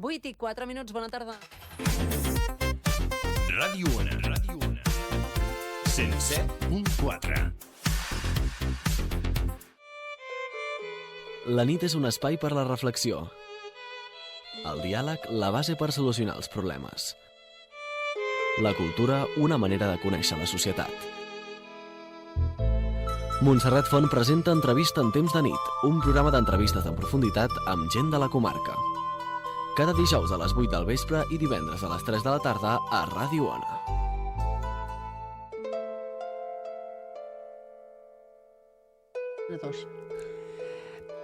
8:04, bona tarda. Ràdio Ona, 107.4. La nit és un espai per la reflexió. El diàleg, la base per solucionar els problemes. La cultura, una manera de conèixer la societat. Montserrat Font presenta Entrevista en temps de nit, un programa d'entrevistes en profunditat amb gent de la comarca. Cada dijous a les 8 del vespre i divendres a les 3 de la tarda a Ràdio Ona.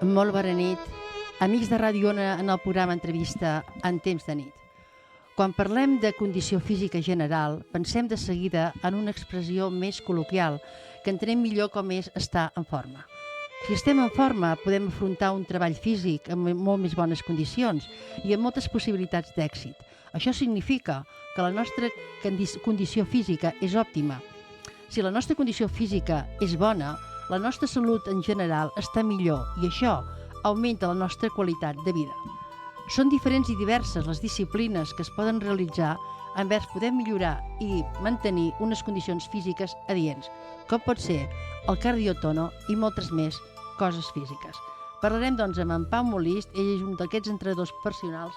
Molt bona nit. Amics de Ràdio Ona en el programa Entrevista en temps de nit. Quan parlem de condició física general, pensem de seguida en una expressió més col·loquial, que entenem millor com és estar en forma. Si estem en forma, podem afrontar un treball físic amb molt més bones condicions i amb moltes possibilitats d'èxit. Això significa que la nostra condició física és òptima. Si la nostra condició física és bona, la nostra salut en general està millor i això augmenta la nostra qualitat de vida. Són diferents i diverses les disciplines que es poden realitzar envers poder millorar i mantenir unes condicions físiques adients, com pot ser el cardiotono i moltes més coses físiques. Parlarem doncs amb en Pau Molist, ell és un d'aquests entrenadors personals,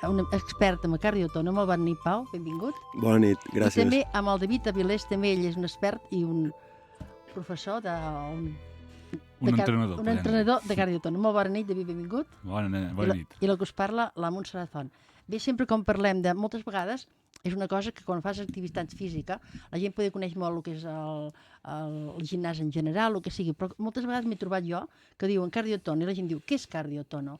un expert en el cardiotono. Molt bona nit, Pau, benvingut. Bona nit, gràcies. I també amb el David Avilés, també ell és un expert i un professor Un entrenador de cardiotono. Molt bona nit, David, benvingut. Bona nit. I la que us parla, la Montserrat Font. Bé, sempre com parlem de... Moltes vegades és una cosa que quan fas activitat física la gent pot conèixer molt el que és el gimnàs en general, el que sigui, però moltes vegades m'he trobat jo que diuen cardiotono i la gent diu, què és cardiotono?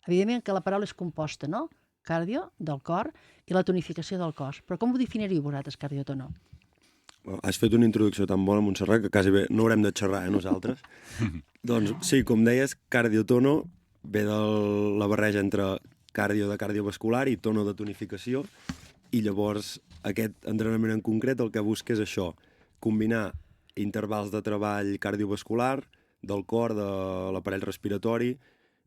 Evidentment que la paraula és composta, no? Cardio, del cor, i la tonificació del cos. Però com ho definiríeu vosaltres, cardiotono? Has fet una introducció tan bona, Montserrat, que quasi bé no haurem de xerrar, nosaltres. Doncs sí, com deies, cardiotono ve de la barreja entre cardio de cardiovascular i tono de tonificació, i llavors aquest entrenament en concret el que busca és això, combinar intervals de treball cardiovascular, del cor, de l'aparell respiratori,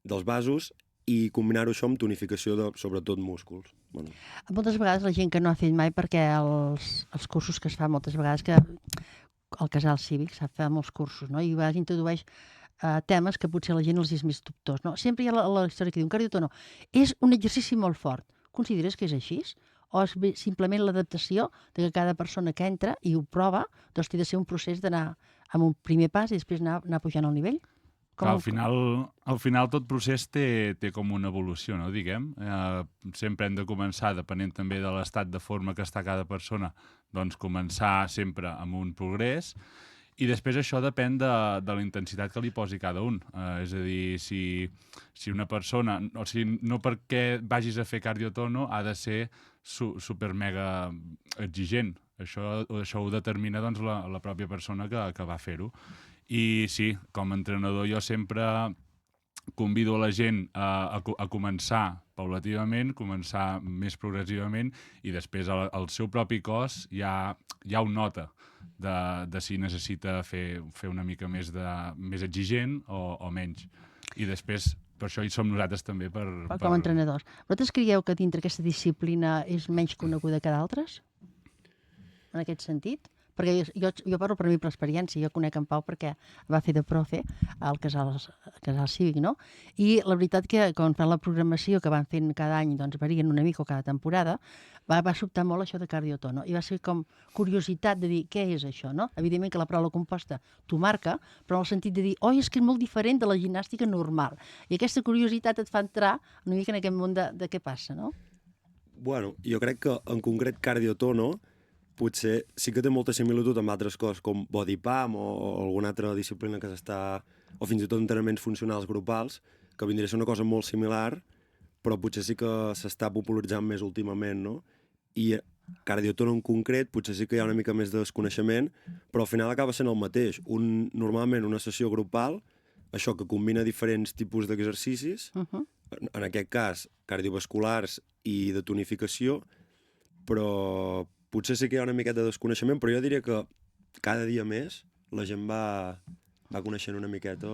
dels vasos, i combinar-ho això amb tonificació de, sobretot, músculs. Bueno. Moltes vegades la gent que no ha fet mai, perquè els cursos que es fan moltes vegades, que el casal cívic s'ha fet molts cursos, no? I a vegades introdueix temes que potser la gent els és més dubtós, no? Sempre hi ha la història que diu, un cardiotono és un exercici molt fort. Consideres que és així? O és simplement l'adaptació de que cada persona que entra i ho prova, doncs té de ser un procés d'anar amb un primer pas i després anar pujant al nivell? Al final tot procés té com una evolució, no? Diguem. Sempre hem de començar, depenent també de l'estat de forma que està cada persona, doncs començar sempre amb un progrés, i després això depèn de la intensitat que li posi cada un. És a dir, si una persona, o sigui, no perquè vagis a fer cardiotono ha de ser super mega exigent. Això ho determina doncs, la pròpia persona que va fer-ho. I sí, com a entrenador jo sempre convido a la gent a començar paulativament, començar més progressivament, i després el seu propi cos ja ho nota de si necessita fer una mica més exigent o menys. I després, per això hi som nosaltres també. Com a entrenadors. Vosaltres creieu que dintre aquesta disciplina és menys coneguda que d'altres? En aquest sentit? Perquè jo parlo per mi per l'experiència, jo conec en Pau perquè va fer de profe al casal cívic, no? I la veritat que quan fan la programació que van fent cada any, doncs varien una mica o cada temporada, va sobtar molt això de cardiotono, i va ser com curiositat de dir què és això, no? Evidentment que la paraula composta t'ho marca, però en el sentit de dir, oi, és que és molt diferent de la gimnàstica normal. I aquesta curiositat et fa entrar una mica en aquest món de què passa, no? Bueno, jo crec que en concret cardiotono potser sí que té molta similitud amb altres coses com body pump o alguna altra disciplina que s'està, o fins i tot entrenaments funcionals grupals, que vindria a ser una cosa molt similar, però potser sí que s'està popularitzant més últimament, no? I cardiotono en concret potser sí que hi ha una mica més de desconeixement, però al final acaba sent el mateix. Normalment una sessió grupal, això que combina diferents tipus d'exercicis, en aquest cas cardiovasculars i de tonificació, però potser sí que hi ha una miqueta de desconeixement, però jo diria que cada dia més la gent va coneixent una miqueta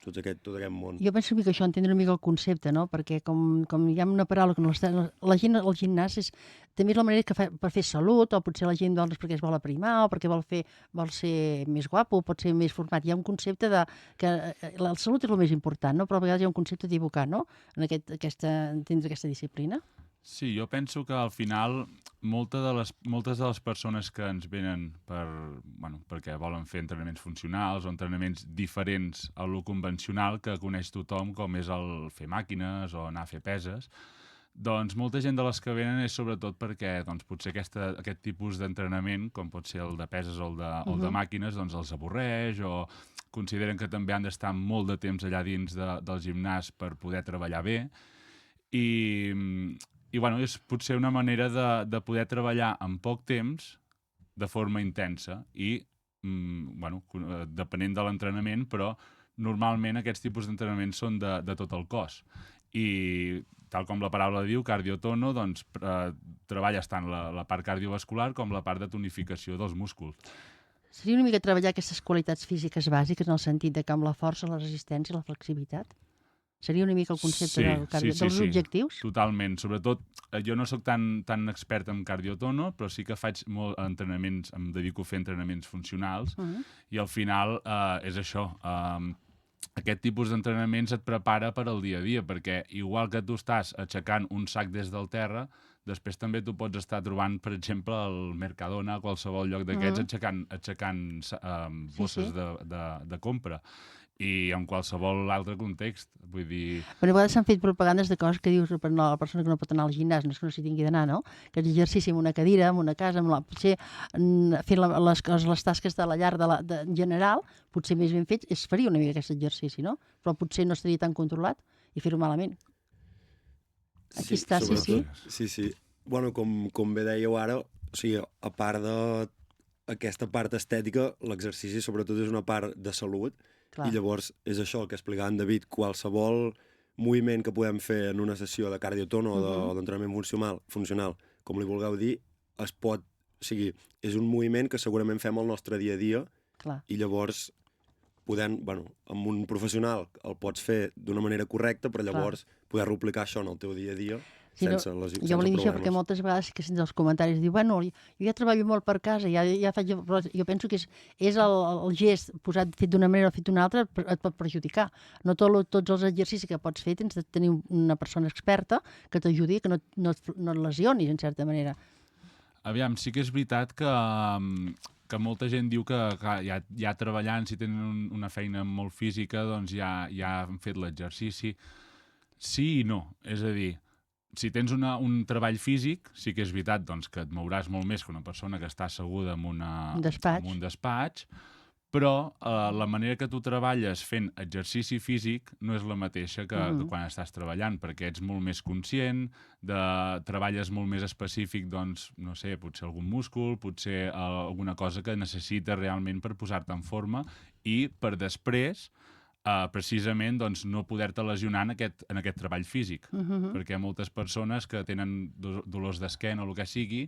tot aquest món. Jo penso que això entendre una mica el concepte, no? Perquè com hi ha una paraula que no la gent al gimnàs també és la manera que fa per fer salut, o potser la gent doncs perquè es vol aprimar, o perquè vol ser més guapo, pot ser més format. Hi ha un concepte que la salut és el més important, no? Però a vegades hi ha un concepte equivocat, no? En entendre aquesta disciplina. Sí, jo penso que al final moltes de les persones que ens venen perquè volen fer entrenaments funcionals o entrenaments diferents a lo convencional que coneix tothom, com és el fer màquines o anar a fer peses, doncs molta gent de les que venen és sobretot perquè doncs, potser aquest tipus d'entrenament, com pot ser el de peses o el de màquines, doncs els avorreix o consideren que també han d'estar molt de temps allà dins del gimnàs per poder treballar bé. I bueno, és potser una manera de poder treballar en poc temps de forma intensa i, depenent de l'entrenament, però normalment aquests tipus d'entrenaments són de tot el cos. I tal com la paraula diu, cardiotono, doncs treballes tant la part cardiovascular com la part de tonificació dels músculs. Seria una mica treballar aquestes qualitats físiques bàsiques en el sentit de que amb la força, la resistència i la flexibilitat? Seria una mica el concepte dels objectius? Totalment. Sobretot, jo no sóc tan expert en cardiotono, però sí que faig molt entrenaments, em dedico a fer entrenaments funcionals, i al final és això. Aquest tipus d'entrenaments et prepara per al dia a dia, perquè igual que tu estàs aixecant un sac des del terra, després també tu pots estar trobant, per exemple, al Mercadona, a qualsevol lloc d'aquests, aixecant bosses de compra. I en qualsevol altre context, vull dir... Però a vegades s'han fet propagandes de coses que dius per la persona que no pot anar al gimnàs, no és que no s'hi tingui d'anar, no? Que és exercici en una cadira, en una casa, potser fer les tasques de la llar en general, potser més ben fets, es faria una mica aquest exercici, no? Però potser no estaria tan controlat i fer-ho malament. Aquí està, sí. Sí. Bueno, com bé dèieu ara, o sigui, a part d'aquesta part estètica, l'exercici sobretot és una part de salut. Clar. I llavors és això el que explicava en David, qualsevol moviment que podem fer en una sessió de cardiotono o d'entrenament funcional, com li vulgueu dir, o sigui, és un moviment que segurament fem al nostre dia a dia. Clar. I llavors amb un professional el pots fer d'una manera correcta, però llavors poder replicar això en el teu dia a dia sense problemes. Jo volia dir això perquè moltes vegades que sents els comentaris diu, jo ja treballo molt per casa, ja faig... Però jo penso que és el gest fet d'una manera o fet d'una altra et pot perjudicar. No tots els exercicis que pots fer tens de tenir una persona experta que t'ajudi, que no et lesionis, en certa manera. Aviam, sí que és veritat que molta gent diu que ja treballant, si tenen una feina molt física, doncs ja han fet l'exercici. Sí i no, és a dir, si tens un treball físic, sí que és veritat doncs, que et mouràs molt més que una persona que està asseguda en un despatx, però la manera que tu treballes fent exercici físic no és la mateixa que quan estàs treballant, perquè ets molt més conscient, treballes molt més específic, doncs, no sé, potser algun múscul, potser alguna cosa que necessites realment per posar-te en forma i per després precisament doncs, no poder-te lesionar en aquest treball físic. Perquè moltes persones que tenen dolors d'esquena o el que sigui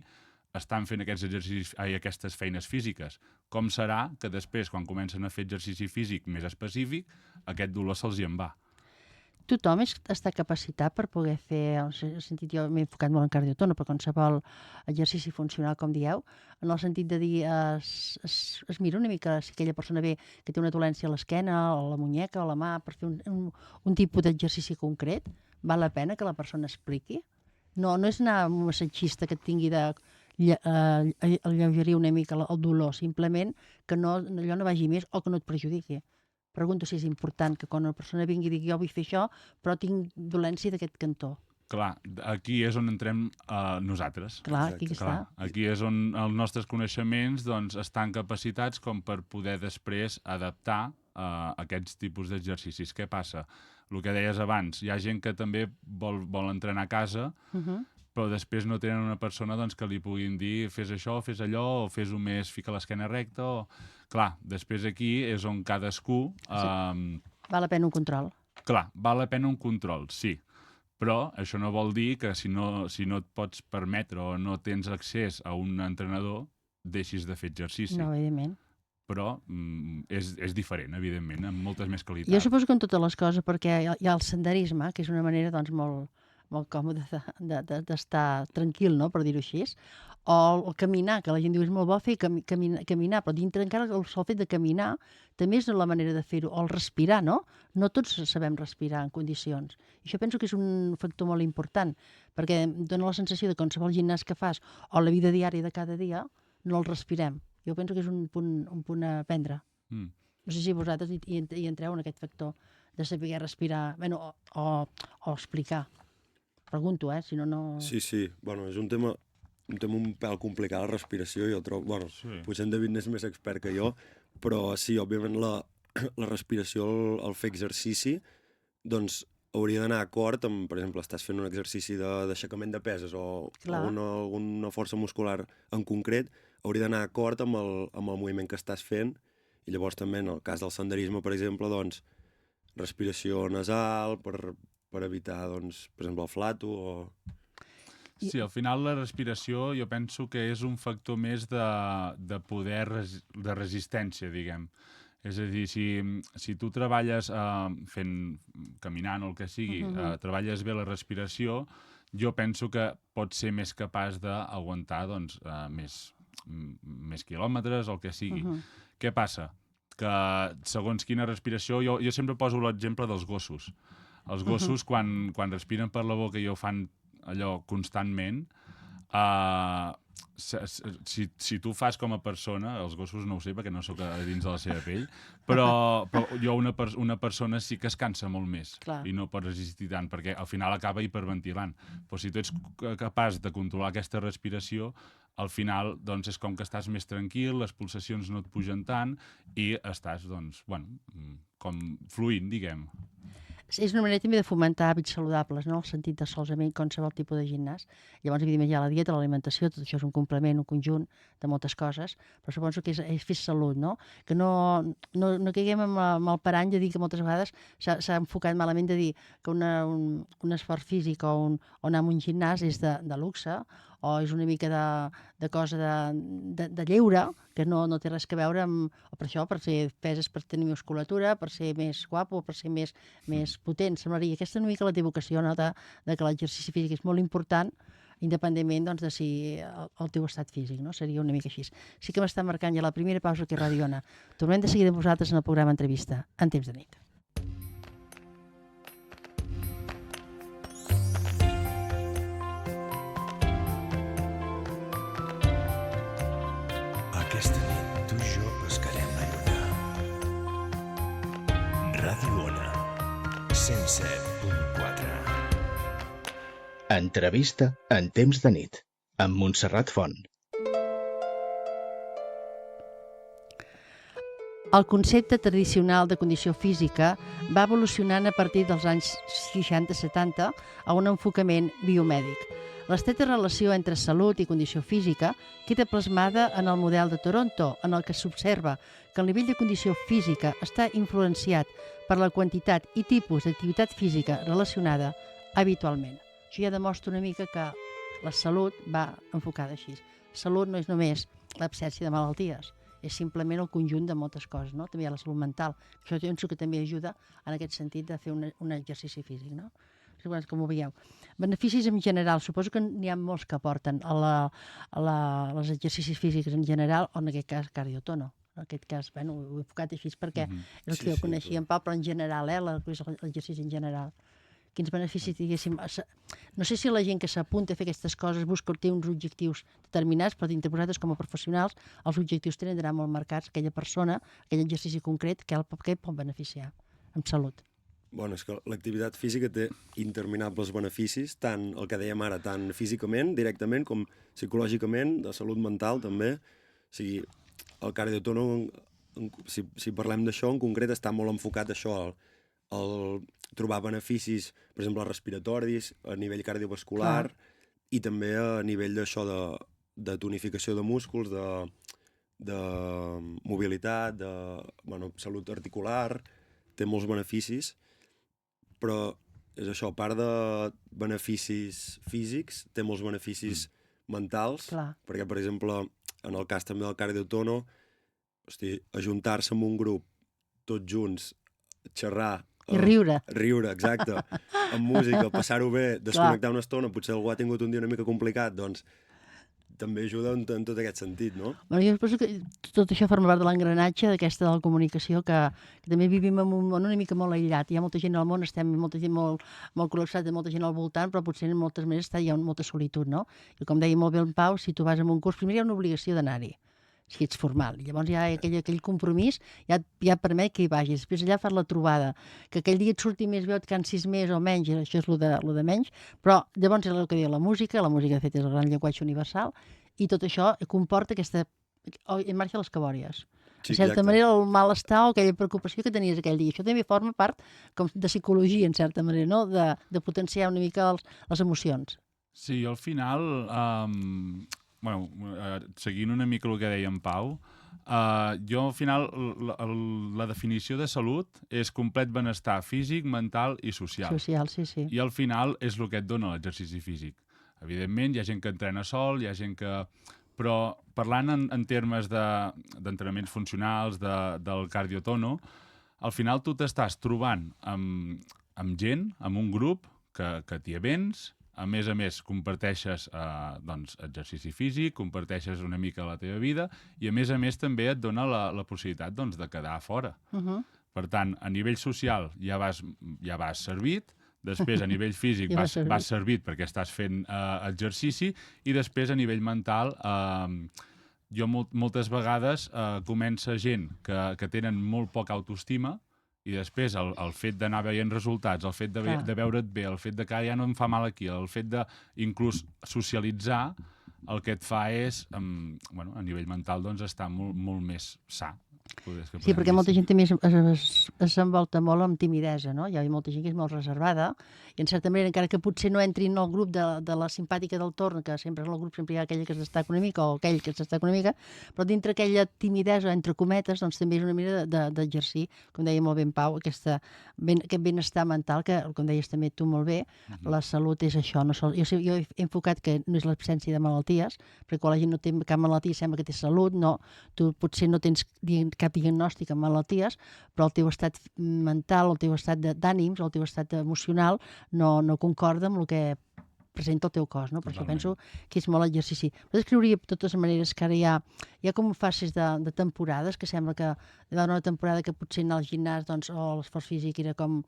estan fent aquestes feines físiques. Com serà que després, quan comencen a fer exercici físic més específic, aquest dolor se'ls hi en va? Tothom està capacitat per poder fer, en el sentit, jo m'he enfocat molt en cardiotono, però qualsevol exercici funcional, com dieu, en el sentit de dir, es mira una mica si aquella persona ve que té una dolència a l'esquena, o a la muñeca, o a la mà, per fer un tipus d'exercici concret, val la pena que la persona expliqui? No és anar a un massatgista que et tingui de alleugerir una mica el dolor, simplement que allò no vagi més o que no et perjudiqui. Pregunto si és important que quan una persona vingui i digui jo vull fer això, però tinc dolència d'aquest cantó. Clar, aquí és on entrem nosaltres. Clar, aquí està. Aquí és on els nostres coneixements doncs, estan capacitats com per poder després adaptar aquests tipus d'exercicis. Què passa? El que deies abans, hi ha gent que també vol entrenar a casa, però després no tenen una persona doncs, que li puguin dir fes això, fes allò, o fes-ho més, fica l'esquena recta, o... Clar, després aquí és on cadascú... Val la pena un control. Clar, val la pena un control, sí. Però això no vol dir que si no et pots permetre o no tens accés a un entrenador, deixis de fer exercici. No, evidentment. però és diferent, evidentment, amb moltes més qualitats. Jo suposo que en totes les coses, perquè hi ha el senderisme, que és una manera doncs, molt còmode d'estar tranquil, no?, per dir-ho així, o el caminar, que la gent diu és molt bo fer caminar, però dintre encara el sol fet de caminar també és la manera de fer-ho, o el respirar, no? No tots sabem respirar en condicions. I això penso que és un factor molt important, perquè dona la sensació de qualsevol gimnàs que fas o la vida diària de cada dia no el respirem. Jo penso que és un punt a prendre. No sé si vosaltres hi entreu en aquest factor de saber respirar, bueno, o explicar. Pregunto, si no... Sí. Bueno, és un tema un pèl complicat, la respiració, jo trobo... Bueno, potser en David n'és més expert que jo, però sí, òbviament la respiració, el fer exercici, doncs hauria d'anar acord amb, per exemple, estàs fent un exercici d'aixecament de peses o alguna força muscular en concret, hauria d'anar acord amb el moviment que estàs fent, i llavors també en el cas del senderisme, per exemple, doncs, respiració nasal per evitar, doncs, per exemple, el flato o... Sí, al final la respiració jo penso que és un factor més de poder, de resistència, diguem. És a dir, si tu treballes caminant o el que sigui, treballes bé la respiració, jo penso que pots ser més capaç d'aguantar doncs, més quilòmetres o el que sigui. Què passa? Que segons quina respiració... Jo sempre poso l'exemple dels gossos. Els gossos, quan respiren per la boca i ho fan allò constantment, si tu fas com a persona, els gossos no ho sé perquè no sóc a dins de la seva pell, però jo una persona sí que es cansa molt més. Clar. I no pot resistir tant, perquè al final acaba hiperventilant. Però si tu ets capaç de controlar aquesta respiració, al final doncs, és com que estàs més tranquil, les pulsacions no et pugen tant i estàs, doncs, bueno, com fluint, diguem. És una manera també de fomentar hàbits saludables, no? El sentit de solament qualsevol tipus de gimnàs. Llavors, evidentment, hi ha la dieta, l'alimentació, tot això és un complement, un conjunt de moltes coses, però suposo que és fer salut, no? Que no caiguem amb el parany de dir que moltes vegades s'ha enfocat malament de dir que un esforç físic o anar a un gimnàs és de luxe, o és una mica de cosa de lleure, que no té res a veure amb... O per això, per fer peses, per tenir musculatura, per ser més guapo, per ser més potent. Semblaria aquesta és una mica la vocació, no? de que l'exercici físic és molt important, independentment doncs, de si el teu estat físic, no? Seria una mica així. Sí que m'està marcant ja la primera pausa aquí a Radio Ona. Tornem de seguida amb vosaltres en el programa Entrevista, en temps de nit. Aquesta nit tu i jo pescarem la lluna. Ràdio Ona, 107.4. Entrevista en temps de nit, amb Montserrat Font. El concepte tradicional de condició física va evolucionant a partir dels anys 60-70 a un enfocament biomèdic. L'estreta relació entre salut i condició física queda plasmada en el model de Toronto, en el que s'observa que el nivell de condició física està influenciat per la quantitat i tipus d'activitat física relacionada habitualment. Això ja demostra una mica que la salut va enfocada així. Salut no és només l'absència de malalties, és simplement el conjunt de moltes coses, no? També hi ha la salut mental. Això penso que també ajuda en aquest sentit de fer un exercici físic, no? Com ho veieu. Beneficis en general, suposo que n'hi ha molts que aporten als exercicis físics en general, o en aquest cas cardiotono. En aquest cas, bueno, ho he enfocat així perquè és el que jo coneixia en Pau, però en general, l'exercici en general. Quins beneficis, diguéssim... No sé si la gent que s'apunta a fer aquestes coses té uns objectius determinats, però dintre vosaltres com a professionals els objectius tenen d'anar molt marcats, aquella persona, aquell exercici concret, que pot beneficiar en salut. Bueno, és que l'activitat física té interminables beneficis, tant el que dèiem ara, tant físicament, directament, com psicològicament, de salut mental, també. O sigui, el cardiotono, si parlem d'això, en concret està molt enfocat a això, el trobar beneficis, per exemple, respiratoris, a nivell cardiovascular, i també a nivell d'això de tonificació de músculs, de mobilitat, de salut articular, té molts beneficis, però és això, a part de beneficis físics, té molts beneficis mentals, perquè, per exemple, en el cas també del cardiotono, ajuntar-se amb un grup, tots junts, xerrar... I riure. Riure, exacte. Amb música, passar-ho bé, desconnectar una estona, potser algú ha tingut un dia una mica complicat, doncs també ajuda en tot aquest sentit, no? Bueno, jo penso que tot això forma part de l'engranatge d'aquesta de la comunicació, que també vivim en un món una mica molt aïllat. Hi ha molta gent al món, estem molta gent molt col·lapsada, molta gent al voltant, però potser en moltes maneres hi ha molta solitud, no? I com deia molt bé en Pau, si tu vas a un curs, primer hi ha una obligació d'anar-hi, si ets formal. Llavors hi ha aquell compromís, ja et permet que hi vagis. Després allà fas la trobada, que aquell dia et surti més bé o et cansis més o menys, això és el de menys, però llavors és el que diu la música de fet és el gran llenguatge universal, i tot això comporta aquesta... en marxa les cabòries. Sí, en certa exacte. manera, el malestar o aquella preocupació que tenies aquell dia. Això també forma part com de psicologia, en certa manera, no? De potenciar una mica les emocions. Sí, al final, seguint una mica el que deia en Pau, jo al final la definició de salut és complet benestar físic, mental i social. Social, sí, sí. I al final és el que et dona l'exercici físic. Evidentment, hi ha gent que entrena sol, hi ha gent que... Però parlant en termes d'entrenaments funcionals, del cardiotono, al final tu t'estàs trobant amb gent, amb un grup que t'hi avens, a més, comparteixes exercici físic, comparteixes una mica la teva vida i, a més també et dona la possibilitat de quedar a fora. Per tant, a nivell social ja vas servit, després a nivell físic vas servit perquè estàs fent exercici i després a nivell mental jo moltes vegades comença gent que tenen molt poca autoestima i després el fet d'anar veient resultats, el fet de veure't bé, el fet de que ja no em fa mal aquí, el fet d'inclús socialitzar, el que et fa és, a nivell mental, estar molt més sa. Sí, perquè molta gent també s'envolta molt amb timidesa, no? Hi ha molta gent que és molt reservada i, en certa manera, encara que potser no entri en el grup de la simpàtica del torn, que sempre en el grup sempre hi ha aquella que es destaca una mica o aquell que es destaca una mica, però dintre aquella timidesa, entre cometes, doncs també és una manera d'exercir, com deia molt bé en Pau, aquest benestar mental, que, com deies també tu molt bé, la salut és això. Jo he enfocat que no és l'absència de malalties, perquè quan la gent no té cap malaltia sembla que té salut, no, tu potser no tens cap diagnòstic amb malalties, però el teu estat mental, el teu estat d'ànims, el teu estat emocional no concorda amb el que presenta el teu cos, no? Per això penso que és molt exercici. Però descriuria de totes maneres que ara hi ha com fases de temporades, que sembla que hi va una temporada que potser anar al gimnàs o l'esforç físic era com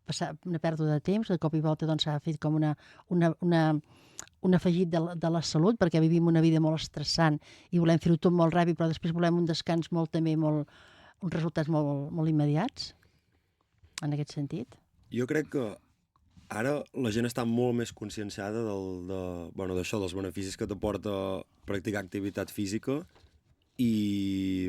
passar una pèrdua de temps, de cop i volta s'ha fet com un afegit de la salut, perquè vivim una vida molt estressant i volem fer-ho tot molt ràpid, però després volem un descans uns resultats molt immediats, en aquest sentit. Jo crec que ara la gent està molt més conscienciada d'això, dels beneficis que t'aporta practicar activitat física, i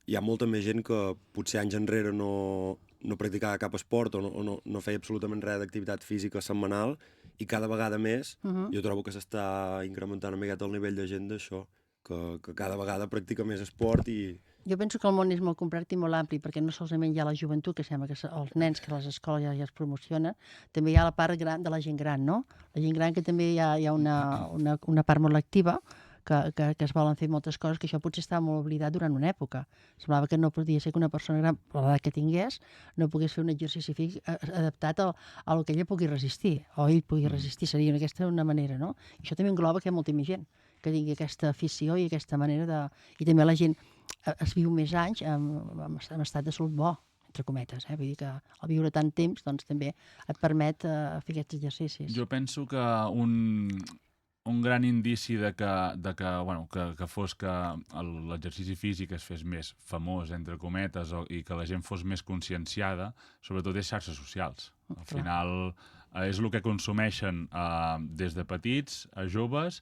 hi ha molta més gent que potser anys enrere no practicava cap esport o no feia absolutament res d'activitat física setmanal, i cada vegada més jo trobo que s'està incrementant una miqueta el nivell de gent d'això, que cada vegada practica més esport. I jo penso que el món és molt complet i molt ampli, perquè no solament hi ha la joventut, que sembla que els nens que a les escoles ja es promociona, també hi ha la part gran de la gent gran, no? La gent gran, que també hi ha una part molt activa, que es volen fer moltes coses, que això potser estava molt oblidat durant una època. Semblava que no podia ser que una persona gran, per l'edat que tingués, no pogués fer un exercici físic adaptat a el que ella pugui resistir, o ell pugui resistir, seria aquesta una manera, no? I això també engloba que hi ha molta més gent que tingui aquesta afició i aquesta manera I també la gent es viu més anys amb estat de salut bo, entre cometes, vull dir que al viure tant temps doncs també et permet fer aquests exercicis. Jo penso que un gran indici que fos que l'exercici físic es fes més famós, entre cometes, i que la gent fos més conscienciada, sobretot és xarxes socials. Al final és el que consumeixen des de petits a joves,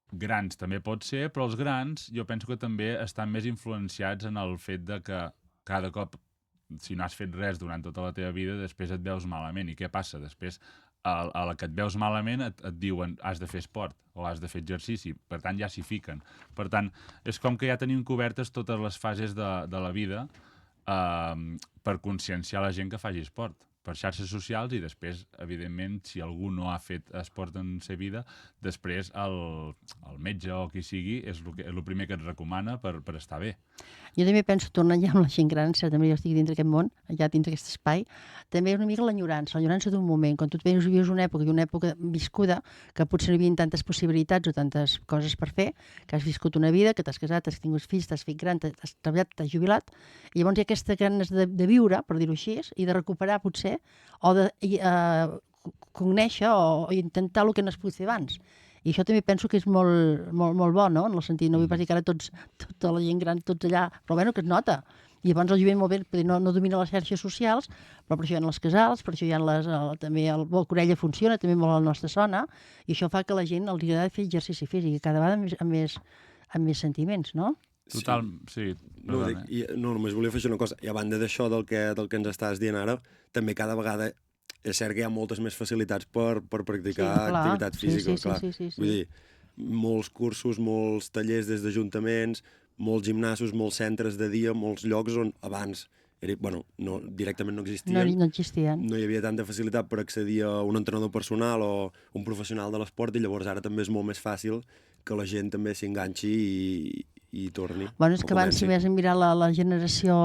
grans també pot ser, però els grans jo penso que també estan més influenciats en el fet de que cada cop, si no has fet res durant tota la teva vida, després et veus malament. I què passa? Després, a la que et veus malament et diuen has de fer esport o has de fer exercici. Per tant, ja s'hi fiquen. Per tant, és com que ja tenim cobertes totes les fases de la vida per conscienciar la gent que faci esport. per xarxes socials i després, evidentment, si algú no ha fet esport en sa vida, després el metge o qui sigui és el primer que et recomana per estar bé. Jo també penso, tornant ja amb la gent gran, certament jo estic dintre aquest món, ja dintre aquest espai, també una mica l'enyorança d'un moment. Quan tu vius una època i una època viscuda, que potser no hi havia tantes possibilitats o tantes coses per fer, que has viscut una vida, que t'has casat, has tingut fills, t'has fet gran, has treballat, t'has jubilat, i llavors hi ha aquesta ganes de viure, per dir-ho així, i de recuperar potser, o de conèixer o intentar el que no has pogut fer abans. I això també penso que és molt bo, no? En el sentit, no vull pas dir que ara tota la gent gran, tots allà, però bueno, que es nota. I llavors el jovent molt bé, no domina les xarxes socials, però per això hi ha les casals, per això hi ha també el Corella funciona, també molt a la nostra zona, i això fa que la gent els agrada fer exercici físic, cada vegada amb més sentiments, no? Total, sí. No, només volia fer una cosa. I a banda d'això del que ens estàs dient ara, també cada vegada és cert que hi ha moltes més facilitats per practicar activitat física. Sí. Vull dir, molts cursos, molts tallers des d'ajuntaments, molts gimnasos, molts centres de dia, molts llocs on abans directament no existien. No existien. No hi havia tanta facilitat per accedir a un entrenador personal o un professional de l'esport i llavors ara també és molt més fàcil que la gent també s'enganxi i torni. Bueno, és que abans, si més a mirar la generació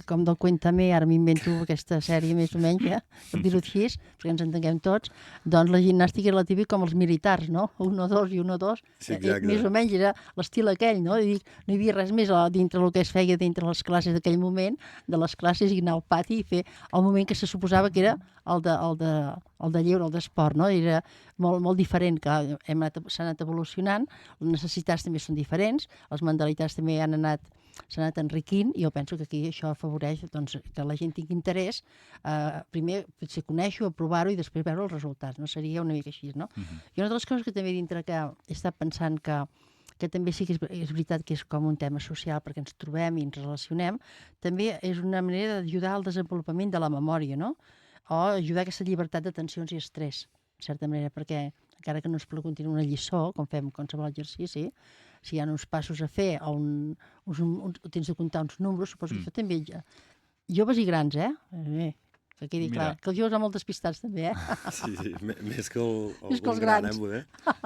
com del Cuéntame, ara m'invento aquesta sèrie més o menys, per dir-ho així, perquè ens entenguem tots, doncs la gimnàstica era la típica com els militars, no? 1-2 i 1-2. Sí, exacte. Més o menys era l'estil aquell, no? I no hi havia res més dintre el que es feia dintre les classes d'aquell moment, de les classes i anar al pati i fer el moment que se suposava que era el de lleure, el d'esport, no? Era molt diferent, que s'ha anat evolucionant, les necessitats també són diferents, les mentalitats també s'han anat enriquint, i jo penso que aquí això afavoreix doncs, que la gent tingui interès, primer potser conèixer-ho, provar-ho i després veure els resultats, no? Seria una mica així, no? I una de les coses que també dintre que he estat pensant que també sí que és veritat que és com un tema social perquè ens trobem i ens relacionem, també és una manera d'ajudar al desenvolupament de la memòria, no? O ajudar a aquesta llibertat de tensions i estrès, en certa manera, perquè encara que no ens preguntin una lliçó, com fem qualsevol exercici, si hi ha uns passos a fer o tens de comptar uns números, suposo que això també... Joves i grans, que quedi clar. Que els joves han molt despistats també, Sí, més que els grans.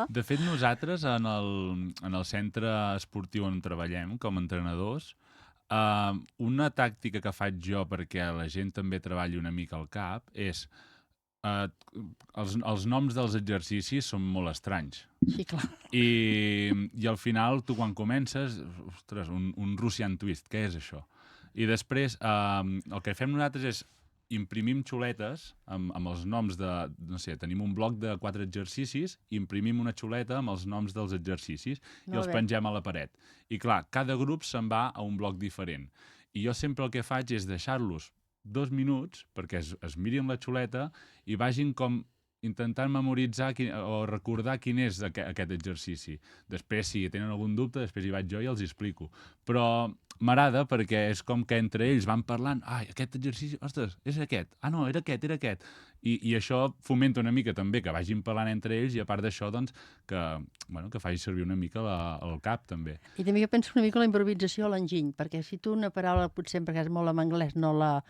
De fet, nosaltres en el centre esportiu on treballem com a entrenadors, una tàctica que faig jo perquè la gent també treballi una mica al cap és els noms dels exercicis són molt estranys. Sí, clar. I al final, tu quan comences, ostres, un Russian twist, què és això? I després, el que fem nosaltres és imprimim xuletes amb els noms de... No sé, tenim un bloc de 4 exercicis i imprimim una xuleta amb els noms dels exercicis i els pengem a la paret. I clar, cada grup se'n va a un bloc diferent. I jo sempre el que faig és deixar-los 2 minuts perquè es mirin la xuleta i vagin com intentant memoritzar o recordar quin és aquest exercici. Després, si tenen algun dubte, després hi vaig jo i els explico. Però m'agrada perquè és com que entre ells van parlant, aquest exercici, ostres, és aquest, no, era aquest. I això fomenta una mica també que vagin parlant entre ells i a part d'això, doncs, que faci servir una mica el cap, també. I també jo penso una mica la improvisació a l'enginy, perquè si tu una paraula, potser perquè és molt en anglès, no la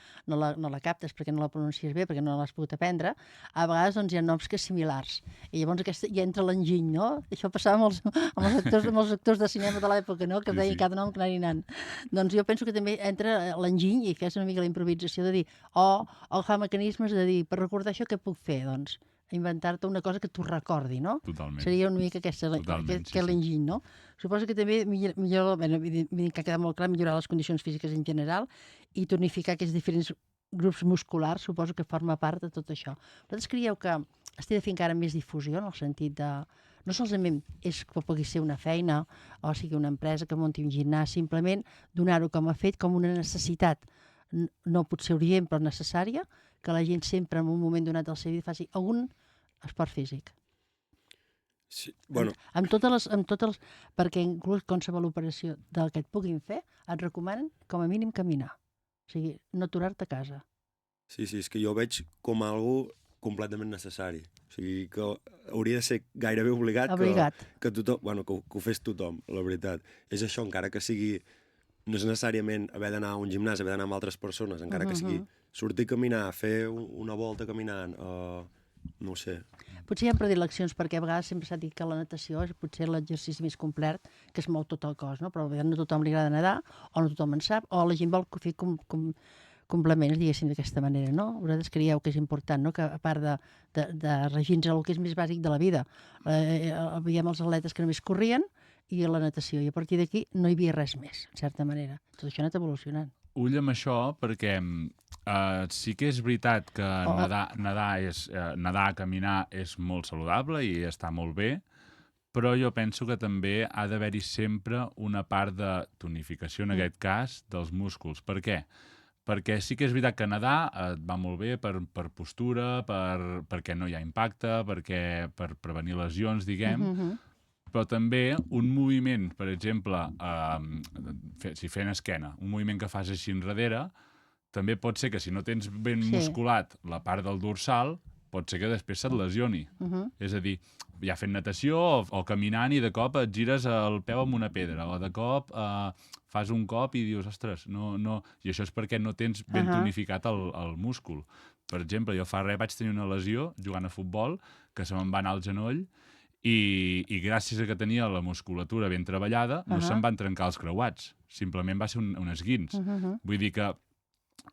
captes perquè no la pronuncies bé, perquè no l'has pogut aprendre, a vegades doncs, hi ha noms que similars. I llavors hi entra l'enginy, no? Això passava amb els actors de cinema de l'època, no? Que deien cada nom que anant. Doncs jo penso que també entra l'enginy i fes una mica la improvisació de dir, o fa mecanismes de dir, per recordar això què puc fer? Doncs inventar-te una cosa que tu recordi, no? Totalment. Seria una mica que l'enginy, no? Suposo que també que ha quedat molt clar millorar les condicions físiques en general i tonificar aquests diferents grups musculars, suposo que forma part de tot això. Vosaltres creieu que estic de fer encara més difusió en el sentit de... No solament és que pugui ser una feina o sigui una empresa que munti un gimnàs, simplement donar-ho com a fet, com una necessitat, no potser urgent però necessària, que la gent sempre en un moment donat del seu vida faci algun esport físic. Sí, bueno. Amb totes les... Perquè inclús qualsevol operació del que et puguin fer, et recomanen com a mínim caminar. O sigui, no aturar-te a casa. Sí, és que jo veig com algo completament necessari. O sigui, que hauria de ser gairebé obligat. Que tothom, que ho fes tothom, la veritat. És això, encara que sigui no és necessàriament haver d'anar a un gimnàs, haver d'anar amb altres persones, encara que sigui sortir a caminar, fer una volta caminant, no ho sé. Potser hi ha predileccions, perquè a vegades sempre s'ha dit que la natació és potser l'exercici més complet, que es mou tot el cos, no? Però no a tothom li agrada nedar, o no tothom en sap, o la gent vol fer complements, diguéssim, d'aquesta manera, no? Vosaltres creieu que és important, no? Que a part de regir-nos el que és més bàsic de la vida, veiem els atletes que només corrien i la natació, i a partir d'aquí no hi havia res més, en certa manera. Tot això ha anat evolucionant. Ull amb això, perquè sí que és veritat que nedar, caminar és molt saludable i està molt bé, però jo penso que també ha d'haver-hi sempre una part de tonificació, en aquest cas, dels músculs. Per què? Perquè sí que és veritat que nedar et va molt bé per postura, perquè no hi ha impacte, per prevenir lesions, diguem, però també un moviment, per exemple, si fent esquena, un moviment que fas així enrere, també pot ser que si no tens ben musculat la part del dorsal, pot ser que després se't lesioni. És a dir, ja fent natació o caminant i de cop et gires el peu amb una pedra, o de cop fas un cop i dius, ostres, no. I això és perquè no tens ben tonificat el múscul. Per exemple, jo fa res vaig tenir una lesió jugant a futbol, que se me'n va anar al genoll, i gràcies a que tenia la musculatura ben treballada, no se'm van trencar els creuats. Simplement va ser un esguins. Vull dir que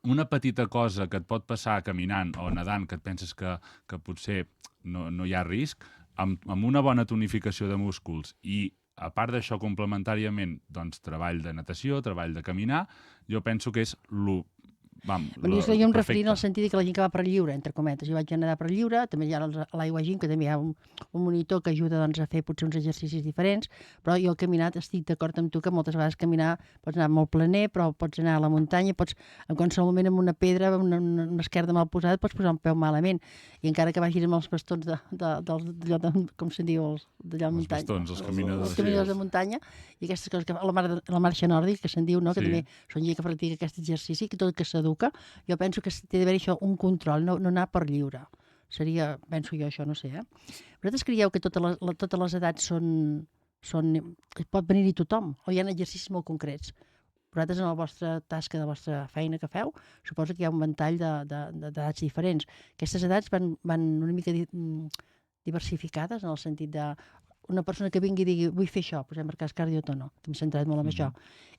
una petita cosa que et pot passar caminant o nedant, que et penses que potser no hi ha risc, amb una bona tonificació de músculs i, a part d'això, complementàriament, doncs, treball de natació, treball de caminar, jo penso que és jo em referia en el sentit que la gent que va per lliure, entre cometes. Jo vaig anar per lliure, també hi ha l'aigua gym, que també hi ha un monitor que ajuda a fer potser uns exercicis diferents, però jo al caminat estic d'acord amb tu que moltes vegades caminar pots anar molt planer, però pots anar a la muntanya, pots en qualsevol moment amb una pedra, una esquerda mal posada, pots posar un peu malament. I encara que vagis amb els bastons com se'n diu, d'allà a la muntanya. Els bastons, els caminadors. Els caminadors de muntanya, i aquestes coses, la marxa nòrdica, que se'n diu, no? Que també són gent que practica aquest exercici, que tot que s'educa, jo penso que té d'haver això un control, no anar per lliure. Seria, penso jo, això, no sé. Vosaltres creieu que totes les edats pot venir-hi tothom, o hi ha exercicis molt concrets? Vosaltres, en la vostra tasca, de la vostra feina que feu, suposo que hi ha un ventall d'edats diferents. Aquestes edats van una mica diversificades, en el sentit de una persona que vingui i digui vull fer això, posem per cas cardiotono, que m'he centrat molt en això,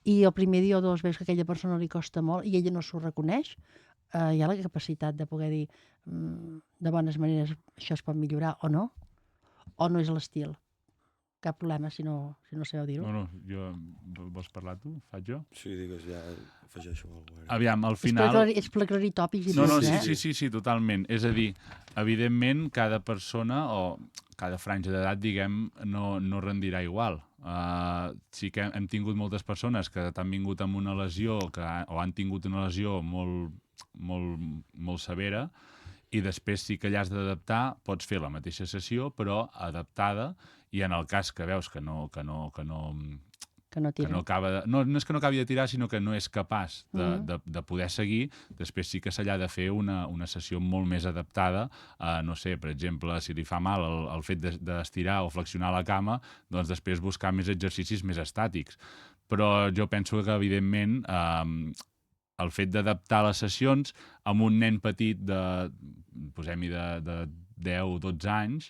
i el primer dia o dos veus que a aquella persona li costa molt i ella no s'ho reconeix, hi ha la capacitat de poder dir de bones maneres això es pot millorar o no és l'estil. Cap problema si no sabeu dir-ho. Vols parlar tu? Faig jo? Sí, digues, ja afegeixo alguna cosa. Aviam, al final... És per aclarir tòpics i sí, totalment. És a dir, evidentment, cada persona o cada franja d'edat, diguem, no rendirà igual. Sí que hem tingut moltes persones que t'han vingut amb una lesió o han tingut una lesió molt severa i després sí que allà has d'adaptar, pots fer la mateixa sessió, però adaptada, i en el cas que veus que no acaba de... No és que no acabi de tirar, sinó que no és capaç de poder seguir, després sí que s'ha de fer una sessió molt més adaptada, no sé, per exemple, si li fa mal el fet d'estirar o flexionar la cama, doncs després buscar més exercicis més estàtics. Però jo penso que, evidentment, el fet d'adaptar les sessions amb un nen petit posem-hi de 10 o 12 anys,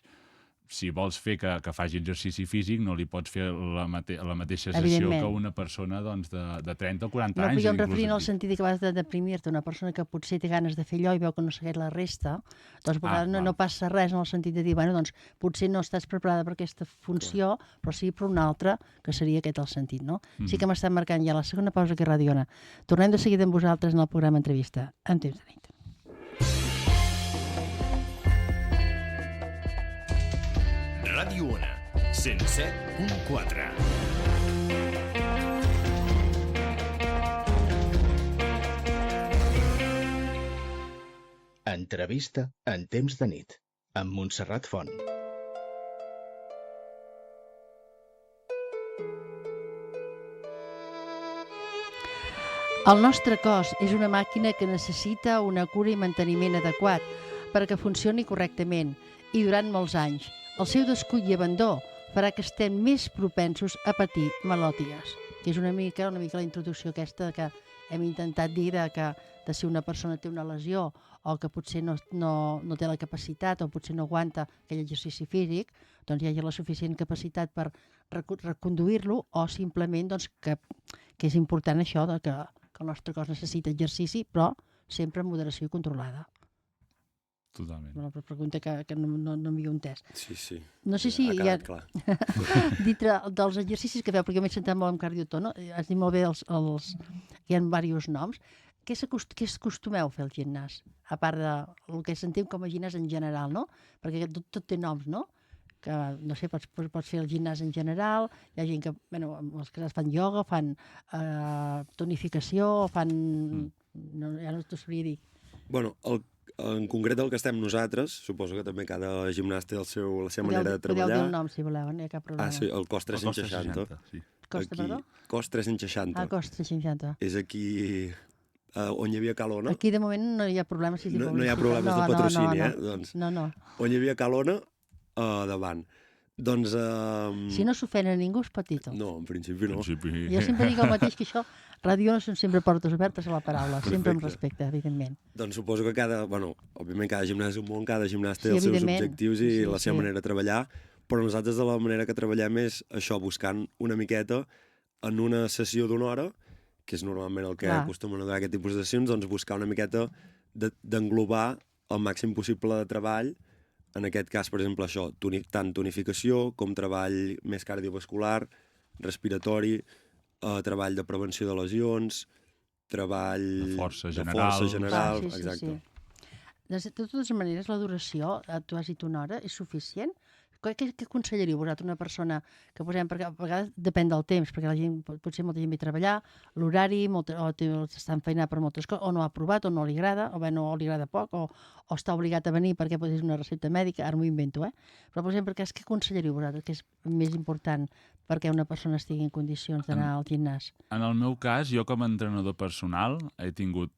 si vols fer que faci exercici físic, no li pots fer la mateixa sessió que una persona de 30 o 40 anys. No, però jo em referia en el sentit que vas de deprimir-te, una persona que potser té ganes de fer allò i veu que no segueix la resta, doncs a vegades no passa res en el sentit de dir, bueno, doncs potser no estàs preparada per aquesta funció, però sí per una altra, que seria aquest el sentit, no? Sí que m'estan marcant ja la segona pausa que Ràdio Ona. Tornem de seguida amb vosaltres en el programa Entrevista en temps de nit. Ràdio Ona, 107.4. Entrevista en temps de nit, amb Montserrat Font. El nostre cos és una màquina que necessita una cura i manteniment adequat perquè funcioni correctament i durant molts anys. El seu descuit i abandó farà que estem més propensos a patir malalties. que és una mica la introducció aquesta que hem intentat dir de si una persona té una lesió o que potser no té la capacitat o potser no aguanta aquell exercici físic, doncs hi hagi la suficient capacitat per reconduir-lo o simplement doncs, que és important això que el nostre cos necessita exercici, però sempre amb moderació i controlada. Totalment. Una pregunta que no m'havia entès. Sí. No sé si ha quedat clar. dintre dels exercicis que feu, perquè m'he sentat molt amb cardiotono, has dit molt bé hi ha diversos noms. Què acostumeu a fer al gimnàs? A part del que sentim com a gimnàs en general, no? Perquè tot té noms, no? Que, no sé, pots fer el gimnàs en general, hi ha gent que, bueno, els que fan ioga, fan tonificació, fan... ja no t'ho sabria dir. Bueno, en concret el que estem nosaltres, suposo que també cada gimnàs té la seva manera de treballar. Podeu dir el nom, si voleu, no hi ha cap problema. Sí, el cos 360. Sí. Costa, perdó? Cos 360. Cos 360. És aquí on hi havia Calona. Aquí de moment no hi ha problemes. No hi ha problemes de patrocini, Doncs, no. On hi havia Calona, davant. Doncs... Si no s'ofena ningú, es pot dir tot. No, en principi no. Jo sempre dic el mateix, que això, ràdio no són sempre portes obertes a la paraula, sempre amb respecte, evidentment. Doncs suposo que òbviament cada gimnàs és un món, cada gimnàs té els seus objectius i la seva manera de treballar, però nosaltres de la manera que treballem és això, buscant una miqueta en una sessió d'una hora, que és normalment el que acostumen a donar aquest tipus de sessions, doncs buscar una miqueta d'englobar el màxim possible de treball. En aquest cas, per exemple, això, tant tonificació com treball més cardiovascular, respiratori, treball de prevenció de lesions, treball de força general. Exacte. De totes maneres, la duració, tu has dit una hora, és suficient? Què aconsellaríeu vosaltres una persona que posem, perquè a vegades depèn del temps, perquè la gent, potser molta gent ve a treballar, l'horari, o està enfeinat per moltes coses, o no ha provat, o no li agrada, o bé no li agrada poc, o està obligat a venir perquè és una recepta mèdica, ara m'ho invento, Però, per exemple, què aconsellaríeu vosaltres, que és més important perquè una persona estigui en condicions d'anar al gimnàs? En el meu cas, jo com a entrenador personal he tingut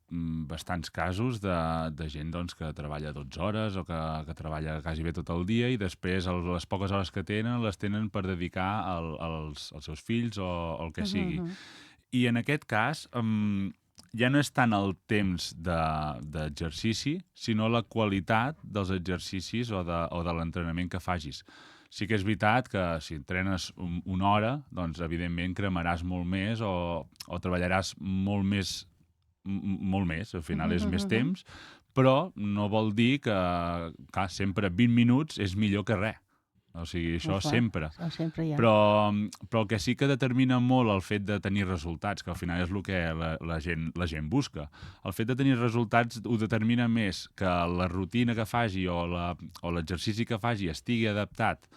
bastants casos de gent doncs, que treballa 12 hores o que treballa quasi bé tot el dia i després les poques hores que tenen les tenen per dedicar als seus fills o el que sigui. I en aquest cas ja no és tant el temps d'exercici, sinó la qualitat dels exercicis o de l'entrenament que facis. Sí que és veritat que si entrenes una hora, doncs evidentment cremaràs molt més o treballaràs molt més, al final és més temps, però no vol dir que sempre 20 minuts és millor que res. O sigui, això sempre. Però el que sí que determina molt el fet de tenir resultats, que al final és el que la gent busca. El fet de tenir resultats ho determina més que la rutina que faci o l'exercici que faci estigui adaptat,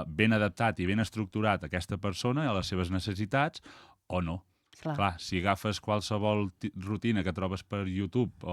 ben adaptat i ben estructurat a aquesta persona i a les seves necessitats o no. Clar, si agafes qualsevol rutina que trobes per YouTube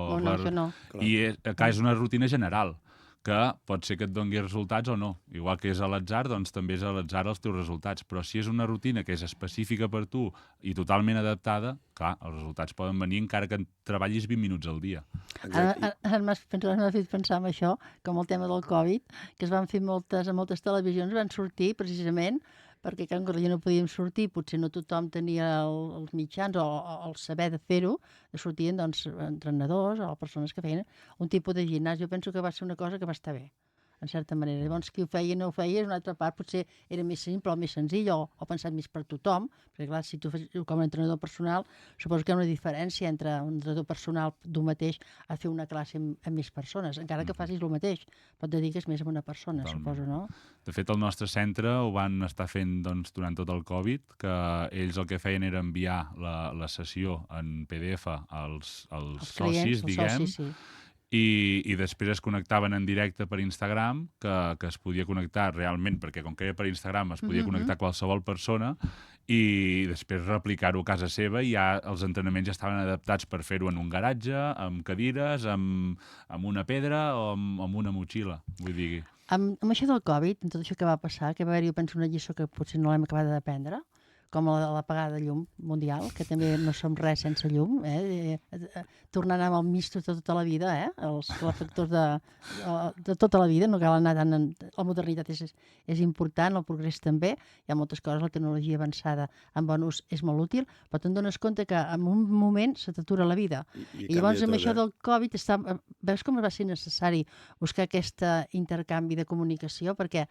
i és una rutina general, que pot ser que et doni resultats o no. Igual que és a l'atzar, doncs també és a l'atzar els teus resultats. Però si és una rutina que és específica per tu i totalment adaptada, clar, els resultats poden venir encara que treballis 20 minuts al dia. Ara m'has fet pensar en això, com el tema del Covid, que es van fer a moltes televisions, van sortir precisament perquè quan ja no podíem sortir, potser no tothom tenia els mitjans o el saber de fer-ho, sortien doncs, entrenadors o persones que feien un tipus de gimnàs. Jo penso que va ser una cosa que va estar bé, en certa manera. Llavors, qui ho feia i no ho feia, és una altra part, potser era més simple o més senzill o pensat més per tothom, perquè clar, si tu fas com a entrenador personal, suposo que hi ha una diferència entre un entrenador personal d'un mateix a fer una classe amb més persones, encara que facis el mateix, pot dediques més a una persona, suposo, no? De fet, el nostre centre ho van estar fent durant tot el Covid, que ells el que feien era enviar la sessió en PDF als socis, diguem, i després es connectaven en directe per Instagram, que es podia connectar realment, perquè com que era per Instagram es podia connectar qualsevol persona, i després replicar-ho a casa seva i ja els entrenaments ja estaven adaptats per fer-ho en un garatge, amb cadires, amb una pedra o amb una motxilla, vull dir. Amb això del Covid, amb tot això que va passar, que va haver-hi, jo penso, una lliçó que potser no l'hem acabat d'aprendre, com l'apagada de llum mundial, que també no som res sense llum, tornant amb el misto de tota la vida, els factors de tota la vida, no cal anar tant... La modernitat és important, el progrés també, hi ha moltes coses, la tecnologia avançada en bon ús és molt útil, però te'n dones compte que en un moment se t'atura la vida. I llavors amb això del Covid veus com va ser necessari buscar aquest intercanvi de comunicació perquè